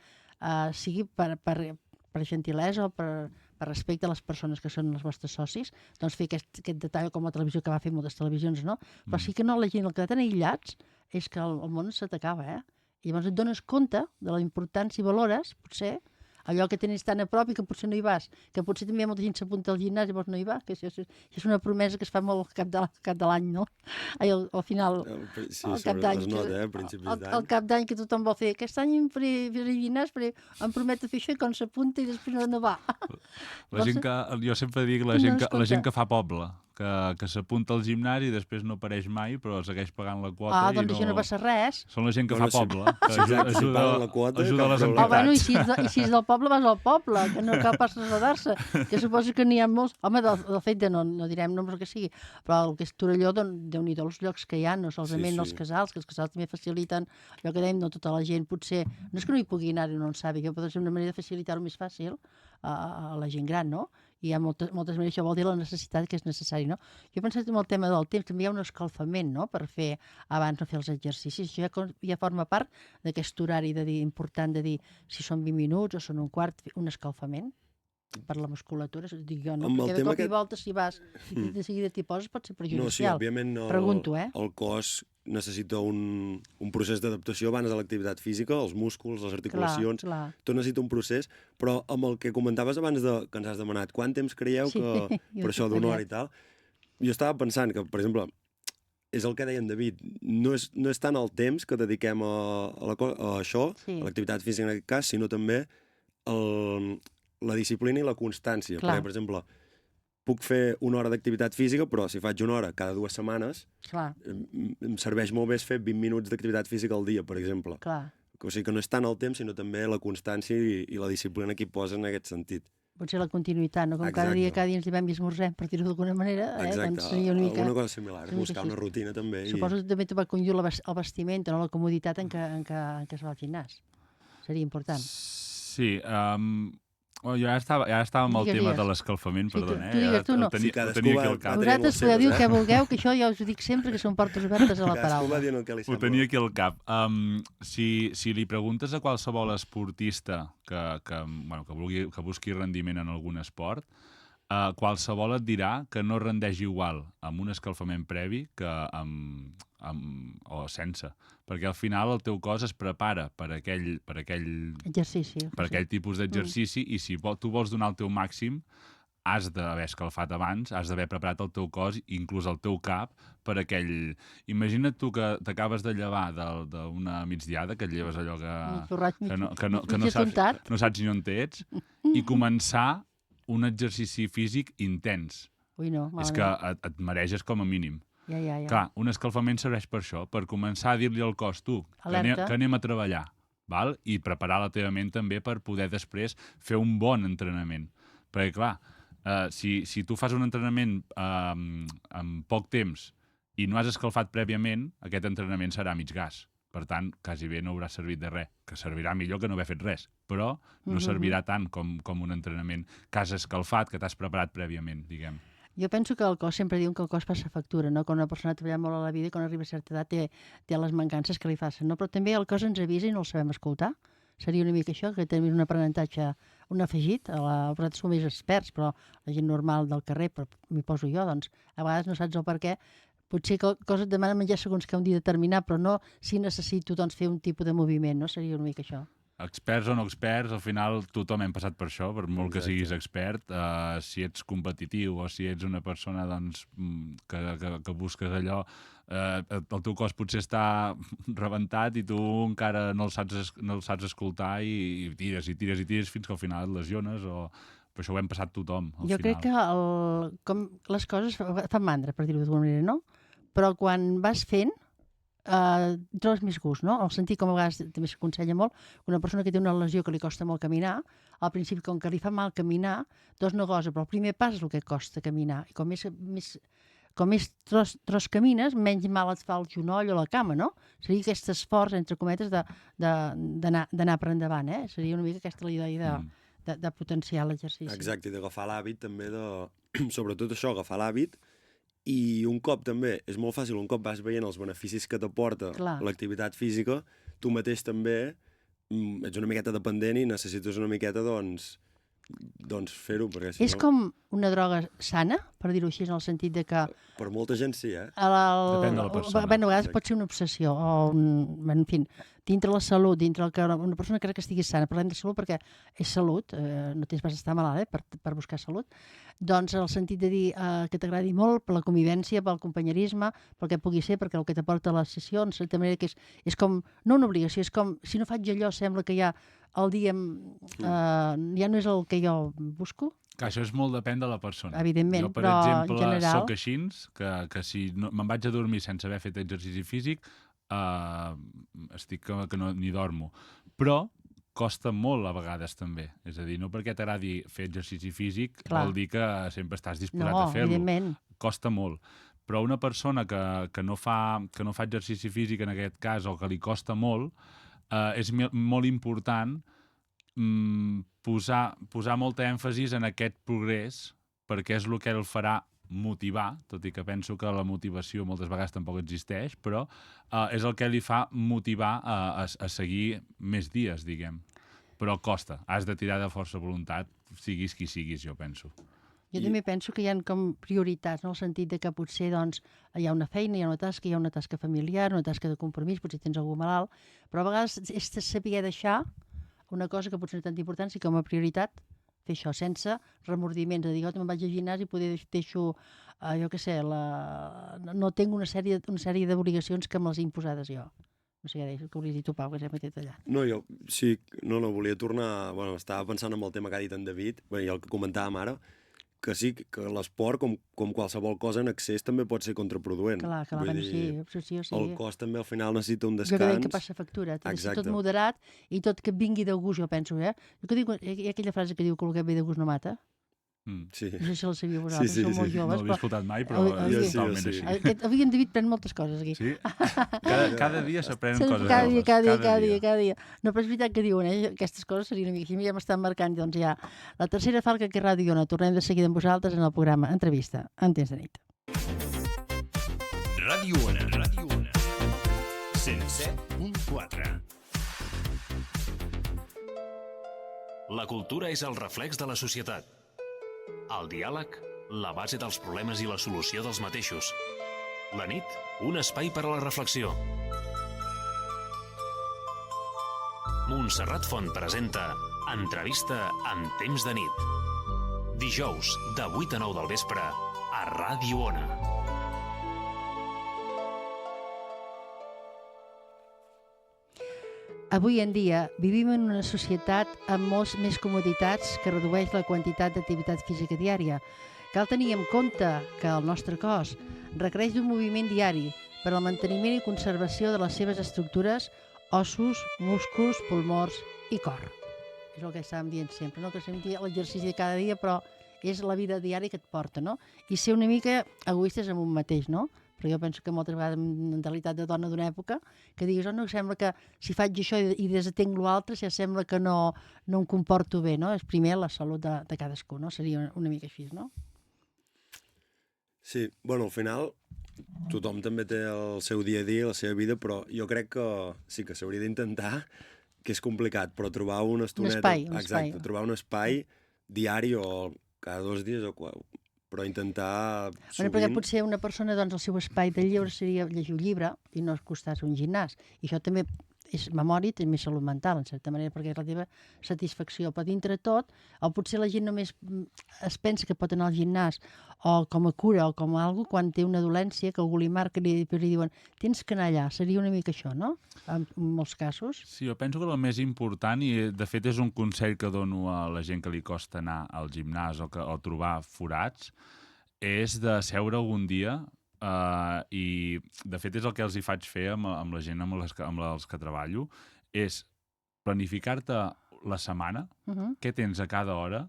sigui per gentilesa o per respecte a les persones que són els vostres socis, doncs fer aquest detall com la televisió que va fer moltes televisions, no? Però sí que no, la gent, el que tan aïllats és que el món se t'acaba, I llavors et dones compte de la importància i valores, potser, allò que tens tan a prop i que potser no hi vas, que potser també molta gent s'apunta al gimnàs i llavors no hi va, que això és una promesa que es fa molt al cap de l'any, no? Al final, al cap d'any. Es nota, a principis d'any. Al cap d'any que tothom vol fer, aquest any em faré gimnàs, em prometo fer això i quan s'apunta i després no va. Jo sempre dic la gent que fa poble, que s'apunta al gimnàs i després no apareix mai, però segueix pagant la quota. Doncs això no passa res. Són la gent que fa poble, que ajuda les entitats. Bueno, i si és del poble, vas al poble, que no cal pas traslladar-se, que suposo que n'hi ha molts. Home, del fet de no direm noms que sigui, però el que és Torelló, Déu-n'hi-do els llocs que hi ha, no solament els casals, que els casals també faciliten, allò que dèiem, no tota la gent potser, no és que no hi pugui anar i no en sàpiga, però és una manera de facilitar-ho més fàcil a la gent gran, no? I hi ha moltes maneres, això vol dir la necessitat que és necessari, no? Jo he pensat en el tema del temps, també hi ha un escalfament, no?, per fer, abans de fer els exercicis. Això ja forma part d'aquest horari important de dir si són 20 minuts o són un quart, un escalfament per la musculatura, dic jo, no? Perquè de cop i volta si vas i de seguida t'hi poses pot ser perjudicial. No, sí, òbviament no. Pregunto, El cos necessita un procés d'adaptació abans de l'activitat física, els músculs, les articulacions, tot necessita un procés, però amb el que comentaves abans que ens has demanat, quant temps creieu que per això d'una hora i tal, jo estava pensant que, per exemple, és el que deia en David, no és tant el temps que dediquem a això, a l'activitat física en aquest cas, sinó també la disciplina i la constància. Perquè, per exemple, puc fer una hora d'activitat física, però si faig una hora cada 2 setmanes, em serveix molt més fer 20 minuts d'activitat física al dia, per exemple. O sigui que no és tant el temps, sinó també la constància i la disciplina que hi posa en aquest sentit. Potser la continuïtat, no? Com cada dia ens llevem i esmorzem, per dir-ho d'alguna manera. Exacte, alguna cosa similar, buscar una rutina també. Suposo que també va conlluir el vestiment, la comoditat en què es va al gimnàs. Seria important. Sí, jo ja estava amb el tema de l'escalfament, perdona. Tu digues, tu no. Vosaltres podeu dir el que vulgueu, que això ja us ho dic sempre, que són portes obertes a la paraula. Ho tenia aquí al cap. Si li preguntes a qualsevol esportista que busqui rendiment en algun esport, qualsevol et dirà que no rendeix igual amb un escalfament previ que o sense, perquè al final el teu cos es prepara per aquell exercici, per aquell tipus d'exercici i si tu vols donar el teu màxim has d'haver escalfat abans, has d'haver preparat el teu cos, inclús el teu cap, per aquell... Imagina't tu que t'acabes de llevar d'una migdiada, que et lleves allò que no saps ni on ets, i començar un exercici físic intens. Ui, no, és que et mareges com a mínim. Ja. Clar, un escalfament serveix per això, per començar a dir-li al cos, tu, que anem a treballar, val? I preparar la teva ment també per poder després fer un bon entrenament. Perquè, clar, si tu fas un entrenament en poc temps i no has escalfat prèviament, aquest entrenament serà mig gas. Per tant, quasi bé no haurà servit de res, que servirà millor que no haver fet res, però no servirà tant com un entrenament que has escalfat, que t'has preparat prèviament, diguem. Jo penso que el cos, sempre diuen que el cos passa factura, no? Quan una persona ha treballat molt a la vida i quan arriba a certa edat té les mancances que li facin, no? Però també el cos ens avisa i no el sabem escoltar. Seria una mica això, que tenim un aprenentatge, un afegit. Vosaltres som més experts, però la gent normal del carrer, m'hi poso jo, doncs a vegades no saps el per què. Potser que el cos et demana menjar segons que un dia determinat, però no si necessito fer un tipus de moviment, no? Seria una mica això. Experts o no experts, al final tothom hem passat per això, per molt que siguis expert. Si ets competitiu o si ets una persona que busques allò, el teu cos potser està rebentat i tu encara no el saps escoltar i tires fins que al final et lesiones o... Per això ho hem passat tothom, al final. Jo crec que les coses fan mandra, per dir-ho d'alguna manera, no? Però quan vas fent, trobes més gust, no? El sentit, com a vegades també s'aconsella molt, una persona que té una lesió que li costa molt caminar, al principi, com que li fa mal caminar, dos no gosa, però el primer pas és el que costa caminar. I com més tros camines, menys mal et fa el genoll o la cama, no? Seria aquest esforç, entre cometes, d'anar per endavant, eh? Seria una mica aquesta la idea de potenciar l'exercici. Exacte, i d'agafar l'hàbit també sobretot això, agafar l'hàbit. I un cop també, és molt fàcil, un cop vas veient els beneficis que t'aporta l'activitat física, tu mateix també ets una miqueta dependent i necessites una miqueta, doncs fer-ho, perquè si no... És com una droga sana, per dir-ho així, en el sentit de que... Per molta gent sí, eh? Depèn de la persona. Bé, a vegades pot ser una obsessió, o, en fi, dintre la salut, dintre el que una persona crec que estigui sana, parlem de salut perquè és salut, no tens pas d'estar malalt, per buscar salut, doncs el sentit de dir que t'agradi molt per la convivència, pel companyerisme, pel que pugui ser, perquè el que t'aporta la sessió, en certa manera que és com, no una obligació, és com, si no faig allò, sembla que ja el dia ja no és el que jo busco. Que això és molt depèn de la persona. Evidentment, jo, per però exemple, en general... soc així, que si no, me'n vaig a dormir sense haver fet exercici físic, estic que no, ni dormo. Però costa molt a vegades també. És a dir, no perquè t'agradi fer exercici físic vol dir que sempre estàs disposat a fer-lo. Evidentment. Costa molt. Però una persona que no fa exercici físic en aquest cas o que li costa molt, és molt important posar molta èmfasis en aquest progrés perquè és el que el farà motivar, tot i que penso que la motivació moltes vegades tampoc existeix, però és el que li fa motivar a seguir més dies, diguem. Però costa, has de tirar de força voluntat, siguis qui siguis, jo penso. Jo també penso que hi ha com prioritats, no? En el sentit de que potser doncs, hi ha una feina, hi ha una tasca familiar, una tasca de compromís, potser tens algú malalt, però a vegades és saber deixar una cosa que potser no és tan important, sí, com a prioritat, fer això sense remordiments, de dir, me'n vaig al gimnàs i poder deixo, jo què sé, no tinc una sèrie d'obligacions que me les he imposades jo. No sé què deies, que volies dir tu, Pau, que s'ha metit allà. No, jo sí, no, volia tornar... Bueno, estava pensant en el tema que ha dit en David, i el que comentàvem ara, que sí, que l'esport, com qualsevol cosa en excés, també pot ser contraproduent. Clar, sí, obsessió, sí. El cos també al final necessita un descans. Jo que que passa factura, té de ser tot moderat i tot que vingui de gust, jo penso, eh? Jo que dic, hi ha aquella frase que diu que el que ve de gust no mata. Sí. No sé si la sabíeu vosaltres, sou molt joves. No l'he escoltat mai, però és totalment així. Avui en David pren moltes coses aquí. Sí? Cada dia s'aprenen coses noves. Cada dia. No, però és veritat que diuen, aquestes coses serien una mica així, ja m'estan marcant, doncs ja. La tercera falca que Ràdio Ona, tornem de seguida amb vosaltres en el programa Entrevista en temps de nit. Ràdio Ona, 107.4. La cultura és el reflex de la societat. El diàleg, la base dels problemes i la solució dels mateixos. La nit, un espai per a la reflexió. Montserrat Font presenta Entrevista en temps de nit. Dijous, de 8 a 9 del vespre, a Ràdio Ona. Avui en dia vivim en una societat amb molts més comoditats que redueix la quantitat d'activitat física diària. Cal tenir en compte que el nostre cos requereix d'un moviment diari per al manteniment i conservació de les seves estructures, ossos, músculs, pulmons i cor. És el que estàvem dient sempre, no? Que sempre l'exercici de cada dia, però és la vida diària que et porta, no? I ser una mica egoistes amb un mateix, no? Però jo penso que moltes vegades en mentalitat de dona d'una època que digues, no, sembla que si faig això i desatenc l'altre, ja sembla que no em comporto bé, no? És primer la salut de cadascú, no? Seria una mica així, no? Sí, bueno, al final tothom també té el seu dia a dia, la seva vida, però jo crec que sí que s'hauria d'intentar, que és complicat, però trobar una estoneta... Un espai. Trobar un espai diari o cada 2 dies però intentar sovint... Perquè potser una persona, doncs, el seu espai de lleure seria llegir un llibre i no acostar-se a un gimnàs. I això també és memòria i també salut mental, en certa manera, perquè és la teva satisfacció. Però dintre tot, o potser la gent només es pensa que pot anar al gimnàs o com a cura o com a algo quan té una dolència que algú li marca i li diuen tens que anar allà. Seria una mica això, no? En molts casos. Sí, jo penso que el més important, i de fet és un consell que dono a la gent que li costa anar al gimnàs o trobar forats, és de seure algun dia i de fet és el que els hi faig fer amb la gent amb els que treballo, és planificar-te la setmana, què tens a cada hora,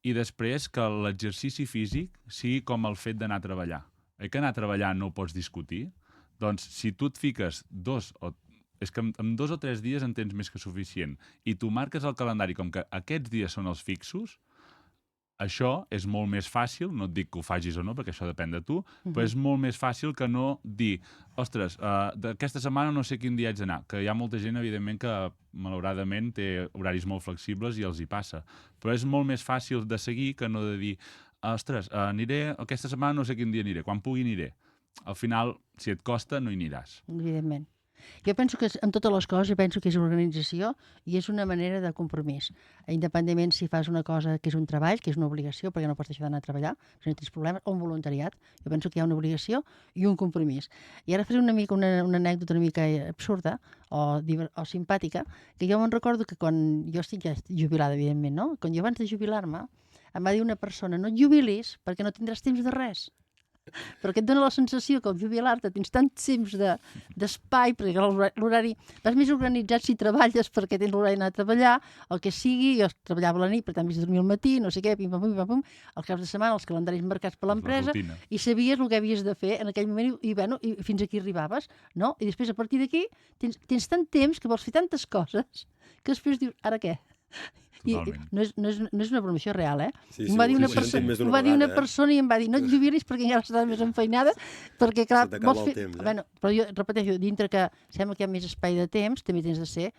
i després que l'exercici físic sigui com el fet d'anar a treballar. Que anar a treballar no ho pots discutir? Doncs si tu et fiques és que en 2 o 3 dies en tens més que suficient, i tu marques el calendari com que aquests dies són els fixos, això és molt més fàcil, no et dic que ho facis o no, perquè això depèn de tu, però és molt més fàcil que no dir, ostres, d'aquesta setmana no sé quin dia haig d'anar, que hi ha molta gent, evidentment, que malauradament té horaris molt flexibles i els hi passa, però és molt més fàcil de seguir que no de dir, ostres, aniré, aquesta setmana no sé quin dia aniré, quan pugui aniré. Al final, si et costa, no hi aniràs. Evidentment. Jo penso que en totes les coses penso que és organització i és una manera de compromís. Independentment si fas una cosa que és un treball, que és una obligació, perquè no pots deixar d'anar a treballar, si no tens problemes, o un voluntariat. Jo penso que hi ha una obligació i un compromís. I ara faré una anècdota una mica absurda o simpàtica, que jo me'n recordo que quan jo estic ja jubilada, evidentment, no? Quan jo abans de jubilar-me em va dir una persona, no et jubilis perquè no tindràs temps de res. Perquè et dona la sensació que al jubilar-te tens tant temps d'espai, perquè l'horari vas més organitzat si treballes perquè tens l'horari d'anar a treballar, el que sigui, jo treballava a la nit, per tant, dormir al matí, no sé què, pim-pam-pum, els caps de setmana, els calendaris marcats per l'empresa, i sabies el que havies de fer en aquell moment i fins aquí arribaves, no? I després, a partir d'aquí, tens tant temps que vols fer tantes coses que després dius, ara què? I no és una promoció real, Sí, em va dir una persona i em va dir, no et jubilis perquè encara estàs més enfeinada, perquè clar, vols fer... Bueno, però jo repeteixo, dintre que sembla que hi ha més espai de temps, també tens de ser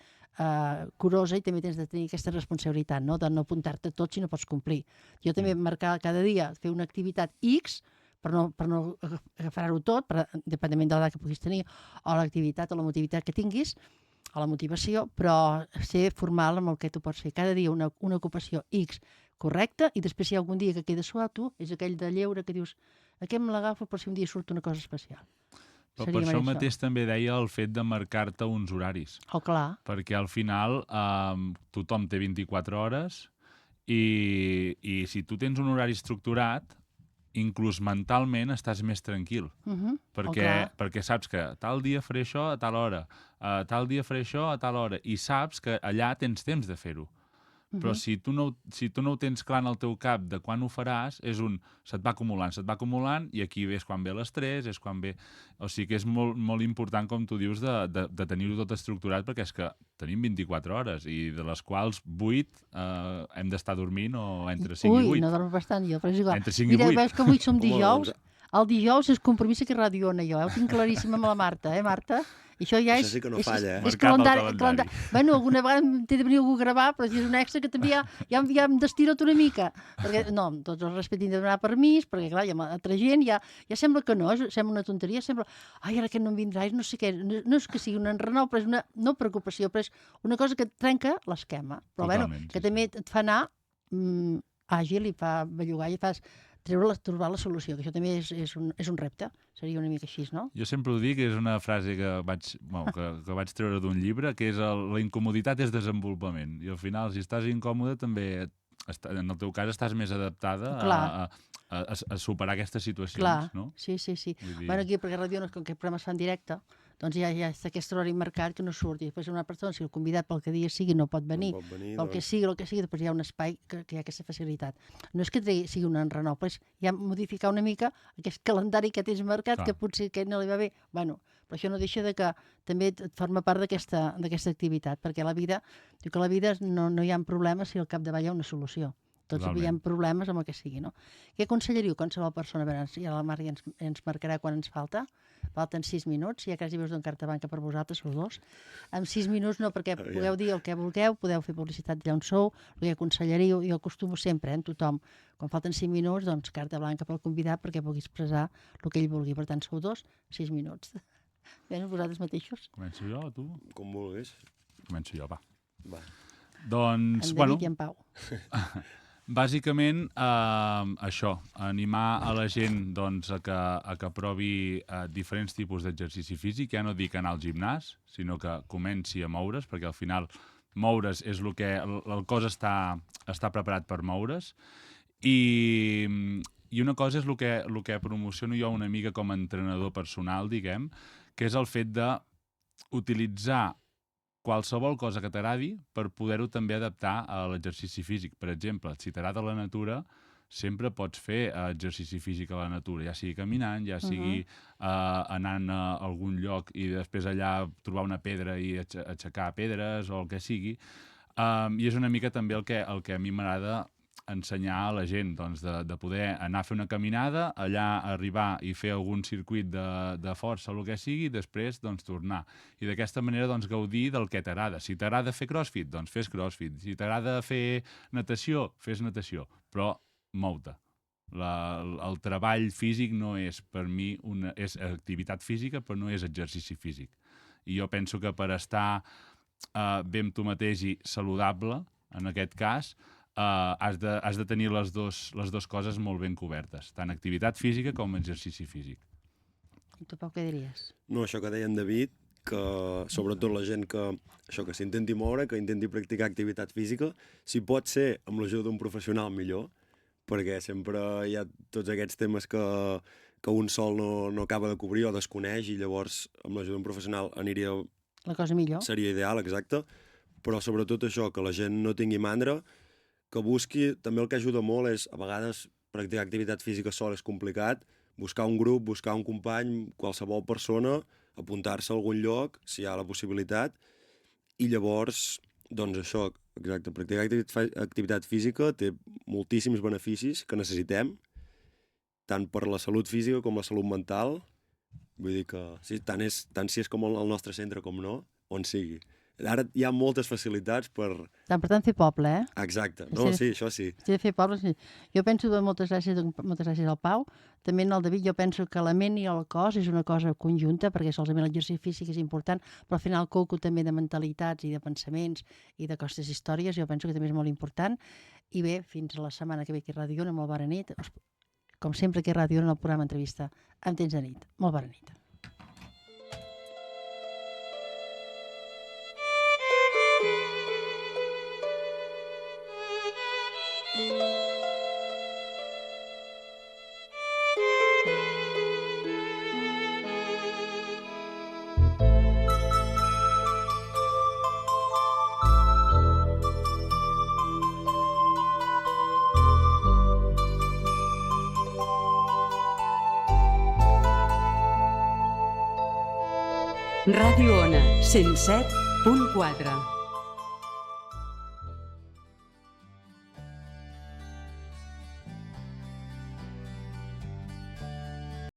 curosa i també tens de tenir aquesta responsabilitat, no? De no apuntar-te tot si no pots complir. Jo també marcar cada dia, fer una activitat X, per no agafar-ho tot, dependent de l'edat que puguis tenir, o l'activitat o la motivitat que tinguis, a la motivació, però ser formal amb el que tu pots fer. Cada dia una ocupació X correcta i després si hi ha algun dia que queda suau, tu és aquell de lleure que dius aquest me l'agafo per si un dia surt una cosa especial. Però per això mateix també deia el fet de marcar-te uns horaris. Clar. Perquè al final tothom té 24 hores i si tu tens un horari estructurat, inclús mentalment estàs més tranquil. Perquè saps que tal dia faré això a tal hora, tal dia faré això a tal hora, i saps que allà tens temps de fer-ho. Però si tu no ho tens clar en el teu cap de quan ho faràs, se't va acumulant, i aquí és quan ve l'estrès, és quan ve... O sigui que és molt, molt important, com tu dius, de tenir-ho tot estructurat, perquè és que tenim 24 hores, i de les quals 8 hem d'estar dormint, o entre 5 i 8. Ui, no dormo bastant jo, però és igual. Entre 5 i 8. Mira, veus que avui som dijous? El dijous és compromís que radiona jo, ho tinc claríssim amb la Marta, Marta? Això ja és... Això sí que no falla, És calendari. Bueno, alguna vegada té de venir algú a gravar, però si és un extra que també ja em destira una mica. Perquè, no, amb tots els respectes de donar permís, perquè clar, hi ha altra gent, ja sembla que no, sembla una tonteria, sembla, ai, ara que no em vindràs, no sé què, no és que sigui un enrenou, però és una, no preocupació, però és una cosa que et trenca l'esquema. Però bueno, que també et fa anar àgil i fa bellugar i fas trobar la solució, que això també és un repte, seria una mica així, no? Jo sempre ho dic, és una frase que vaig treure d'un llibre, que és la incomoditat és desenvolupament, i al final, si estàs incòmode, també, en el teu cas, estàs més adaptada a superar aquestes situacions, no? Sí. Bueno, aquí, perquè Radio, com que els programes fan directe, doncs ja està aquest horari marcat que no surti. Després una persona, si el convidat pel que dia sigui no pot venir, pel que sigui, després hi ha un espai que hi ha aquesta facilitat. No és que sigui un enrenou, però és ja modificar una mica aquest calendari que tens marcat, que potser que no li va bé. Bueno, però això no deixa de que també et forma part d'aquesta activitat, perquè la vida no hi ha problemes si al capdavall hi ha una solució. Tots hi ha problemes amb el que sigui, no? Què aconsellaríeu qualsevol persona? A veure, ja la Mar ja ens marcarà quan ens falta. Falten 6 minuts, ja quasi veus d'una carta banca per vosaltres, sou dos. En 6 minuts no, perquè podeu dir el que vulgueu, podeu fer publicitat allà on sou, el que aconsellaríeu, jo acostumo sempre, en tothom. Quan falten 5 minuts, doncs carta blanca pel convidat perquè pugui expressar el que ell vulgui. Per tant, sou dos, 6 minuts. Bé, vosaltres mateixos. Començo jo o tu? Com vulguis. Començo jo, va. En Doncs, David i en Pau. Bàsicament, això, animar a la gent doncs, a que provi diferents tipus d'exercici físic. Ja no dic anar al gimnàs, sinó que comenci a moure's, perquè al final moure's és el que el cos està preparat per moure's. I I una cosa és el que promociono jo una mica com a entrenador personal, diguem, que és el fet d'utilitzar qualsevol cosa que t'agradi per poder-ho també adaptar a l'exercici físic. Per exemple, si t'agrada la natura, sempre pots fer exercici físic a la natura, ja sigui caminant, ja sigui anant a algun lloc i després allà trobar una pedra i aixecar pedres o el que sigui. I és una mica també el que a mi m'agrada ensenyar a la gent, doncs, de poder anar a fer una caminada, allà arribar i fer algun circuit de força o el que sigui, i després doncs, tornar. I d'aquesta manera doncs, gaudir del que t'agrada. Si t'agrada fer crossfit, doncs fes crossfit. Si t'agrada fer natació, fes natació. Però mou-te. El treball físic no és, per mi, és activitat física, però no és exercici físic. I jo penso que per estar bé amb tu mateix i saludable, en aquest cas, has de tenir les dues coses molt ben cobertes, tant activitat física com exercici físic. I tu, Pau, què diries? No, això que deia en David, que sobretot la gent que s'intenti moure, que intenti practicar activitat física, si pot ser amb l'ajuda d'un professional millor, perquè sempre hi ha tots aquests temes que un sol no acaba de cobrir o desconeix, i llavors amb l'ajuda d'un professional aniria... La cosa millor. Seria ideal, exacte, però sobretot això, que la gent no tingui mandra, que busqui, també el que ajuda molt és, a vegades, practicar activitat física sol és complicat, buscar un grup, buscar un company, qualsevol persona, apuntar-se a algun lloc, si hi ha la possibilitat, i llavors, doncs això, exacte, practicar activitat física té moltíssims beneficis que necessitem, tant per la salut física com la salut mental, vull dir que sí, tant si és com el nostre centre com no, on sigui. Ara hi ha moltes facilitats per... Tant per tant fer poble, eh? Exacte. No, sí, això sí. Si de fer poble, sí. Jo penso, moltes gràcies al Pau, també al David, jo penso que la ment i el cos és una cosa conjunta, perquè solament l'exercici físic és important, però al final coco també de mentalitats i de pensaments i de costes històries, jo penso que també és molt important. I bé, fins a la setmana que ve aquí a Ràdio Ona, molt bona nit. Com sempre aquí a Ràdio Ona, en el programa Entrevista amb Temps de Nit. Molt bona nit. Ràdio Ona, 107.4.